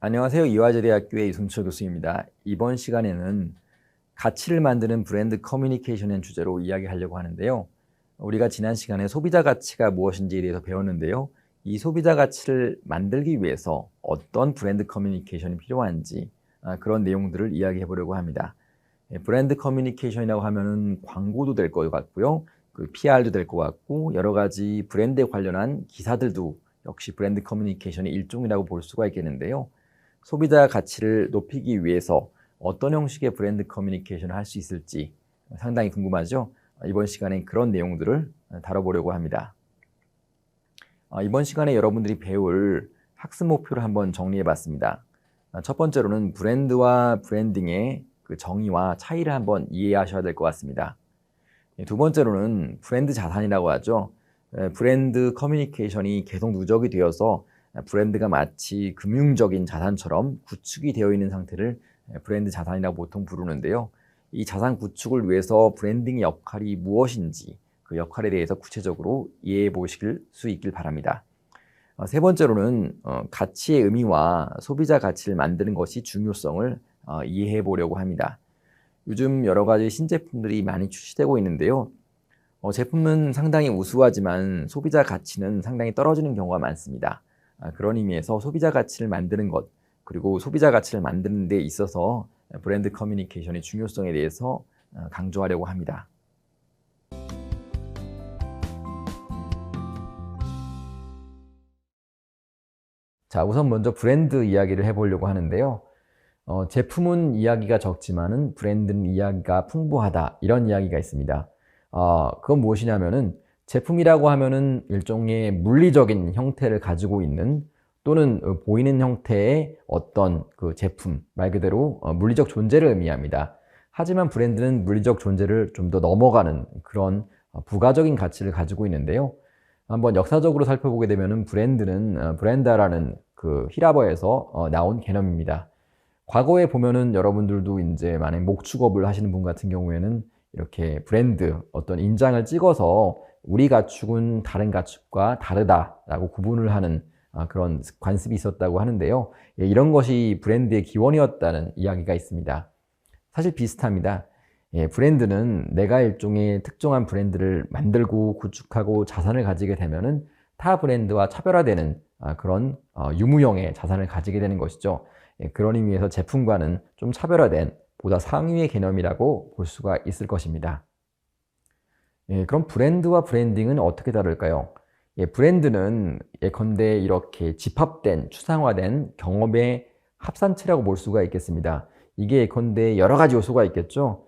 안녕하세요. 이화여대학교의 이순철 교수입니다. 이번 시간에는 가치를 만드는 브랜드 커뮤니케이션의 주제로 이야기하려고 하는데요. 우리가 지난 시간에 소비자 가치가 무엇인지에 대해서 배웠는데요. 이 소비자 가치를 만들기 위해서 어떤 브랜드 커뮤니케이션이 필요한지 그런 내용들을 이야기해 보려고 합니다. 브랜드 커뮤니케이션이라고 하면은 광고도 될 것 같고요. PR도 될 것 같고 여러 가지 브랜드에 관련한 기사들도 역시 브랜드 커뮤니케이션의 일종이라고 볼 수가 있겠는데요. 소비자 가치를 높이기 위해서 어떤 형식의 브랜드 커뮤니케이션을 할 수 있을지 상당히 궁금하죠? 이번 시간에 그런 내용들을 다뤄보려고 합니다. 이번 시간에 여러분들이 배울 학습 목표를 한번 정리해 봤습니다. 첫 번째로는 브랜드와 브랜딩의 그 정의와 차이를 한번 이해하셔야 될 것 같습니다. 두 번째로는 브랜드 자산이라고 하죠. 브랜드 커뮤니케이션이 계속 누적이 되어서 브랜드가 마치 금융적인 자산처럼 구축이 되어 있는 상태를 브랜드 자산이라고 보통 부르는데요. 이 자산 구축을 위해서 브랜딩의 역할이 무엇인지 그 역할에 대해서 구체적으로 이해해 보실 수 있길 바랍니다. 세 번째로는 가치의 의미와 소비자 가치를 만드는 것이 중요성을 이해해 보려고 합니다. 요즘 여러 가지 신제품들이 많이 출시되고 있는데요. 제품은 상당히 우수하지만 소비자 가치는 상당히 떨어지는 경우가 많습니다. 그런 의미에서 소비자 가치를 만드는 것, 그리고 소비자 가치를 만드는 데 있어서 브랜드 커뮤니케이션의 중요성에 대해서 강조하려고 합니다. 자, 우선 먼저 브랜드 이야기를 해보려고 하는데요. 제품은 이야기가 적지만은 브랜드는 이야기가 풍부하다, 이런 이야기가 있습니다. 그건 무엇이냐면은 제품이라고 하면은 일종의 물리적인 형태를 가지고 있는 또는 보이는 형태의 어떤 그 제품, 말 그대로 물리적 존재를 의미합니다. 하지만 브랜드는 물리적 존재를 좀 더 넘어가는 그런 부가적인 가치를 가지고 있는데요. 한번 역사적으로 살펴보게 되면은 브랜드는 브랜다라는 그 히라버에서 나온 개념입니다. 과거에 보면은 여러분들도 이제 만약 목축업을 하시는 분 같은 경우에는 이렇게 브랜드 어떤 인장을 찍어서 우리 가축은 다른 가축과 다르다라고 구분을 하는 그런 관습이 있었다고 하는데요. 이런 것이 브랜드의 기원이었다는 이야기가 있습니다. 사실 비슷합니다. 브랜드는 내가 일종의 특정한 브랜드를 만들고 구축하고 자산을 가지게 되면은 타 브랜드와 차별화되는 그런 유무형의 자산을 가지게 되는 것이죠. 그런 의미에서 제품과는 좀 차별화된 보다 상위의 개념이라고 볼 수가 있을 것입니다. 그럼 브랜드와 브랜딩은 어떻게 다를까요? 브랜드는 예컨대 이렇게 집합된, 추상화된 경험의 합산체라고 볼 수가 있겠습니다. 이게 예컨대 여러 가지 요소가 있겠죠.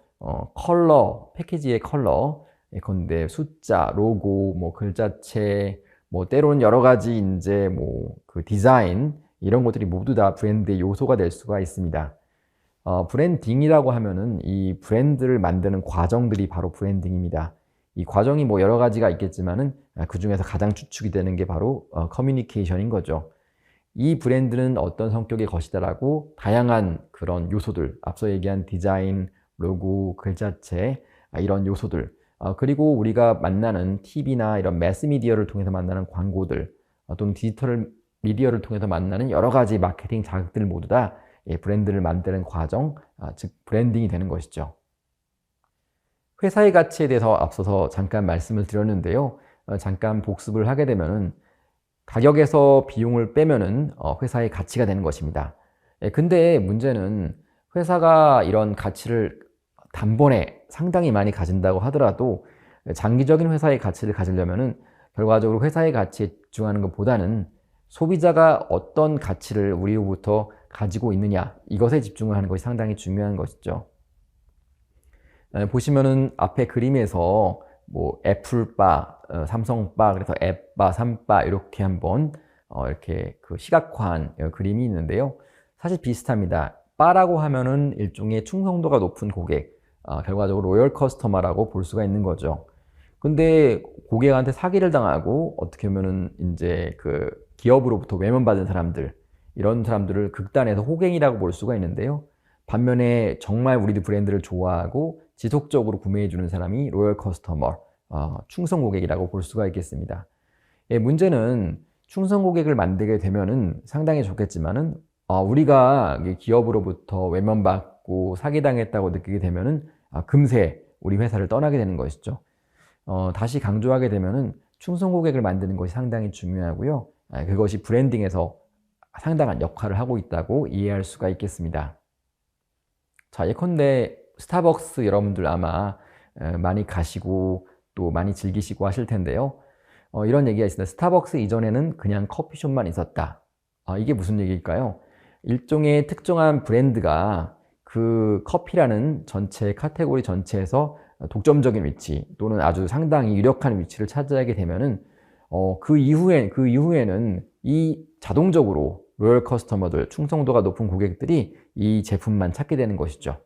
컬러, 패키지의 컬러, 예컨대 숫자, 로고, 뭐 글자체, 뭐 때로는 여러 가지 이제 뭐 그 디자인, 이런 것들이 모두 다 브랜드의 요소가 될 수가 있습니다. 브랜딩이라고 하면은 이 브랜드를 만드는 과정들이 바로 브랜딩입니다. 이 과정이 뭐 여러 가지가 있겠지만은 그 중에서 가장 추측이 되는 게 바로 커뮤니케이션인 거죠. 이 브랜드는 어떤 성격의 것이다라고 다양한 그런 요소들, 앞서 얘기한 디자인, 로고, 글자체, 이런 요소들, 그리고 우리가 만나는 TV나 이런 매스미디어를 통해서 만나는 광고들, 또는 디지털 미디어를 통해서 만나는 여러 가지 마케팅 자극들 모두 다 브랜드를 만드는 과정, 즉 브랜딩이 되는 것이죠. 회사의 가치에 대해서 앞서서 잠깐 말씀을 드렸는데요. 잠깐 복습을 하게 되면은 가격에서 비용을 빼면은 회사의 가치가 되는 것입니다. 근데 문제는 회사가 이런 가치를 단번에 상당히 많이 가진다고 하더라도 장기적인 회사의 가치를 가지려면은 결과적으로 회사의 가치에 집중하는 것보다는 소비자가 어떤 가치를 우리로부터 가지고 있느냐, 이것에 집중을 하는 것이 상당히 중요한 것이죠. 보시면은 앞에 그림에서 뭐 애플바, 삼성바, 그래서 앱바, 삼바 이렇게 한번 이렇게 그 시각화한 그림이 있는데요. 사실 비슷합니다. 바라고 하면은 일종의 충성도가 높은 고객, 결과적으로 로열 커스터머라고 볼 수가 있는 거죠. 근데 고객한테 사기를 당하고 어떻게 보면은 이제 그 기업으로부터 외면받은 사람들, 이런 사람들을 극단에서 호갱이라고 볼 수가 있는데요. 반면에 정말 우리 브랜드를 좋아하고 지속적으로 구매해 주는 사람이 로열 커스터머, 충성 고객이라고 볼 수가 있겠습니다. 문제는 충성 고객을 만들게 되면은 상당히 좋겠지만은 우리가 기업으로부터 외면받고 사기당했다고 느끼게 되면은 금세 우리 회사를 떠나게 되는 것이죠. 다시 강조하게 되면은 충성 고객을 만드는 것이 상당히 중요하고요. 그것이 브랜딩에서 상당한 역할을 하고 있다고 이해할 수가 있겠습니다. 자, 예컨대 스타벅스 여러분들 아마 많이 가시고 또 많이 즐기시고 하실 텐데요. 이런 얘기가 있습니다. 스타벅스 이전에는 그냥 커피숍만 있었다. 이게 무슨 얘기일까요? 일종의 특정한 브랜드가 그 커피라는 전체 카테고리 전체에서 독점적인 위치 또는 아주 상당히 유력한 위치를 차지하게 되면은 그 이후에는 이 자동적으로 로열 커스터머들, 충성도가 높은 고객들이 이 제품만 찾게 되는 것이죠.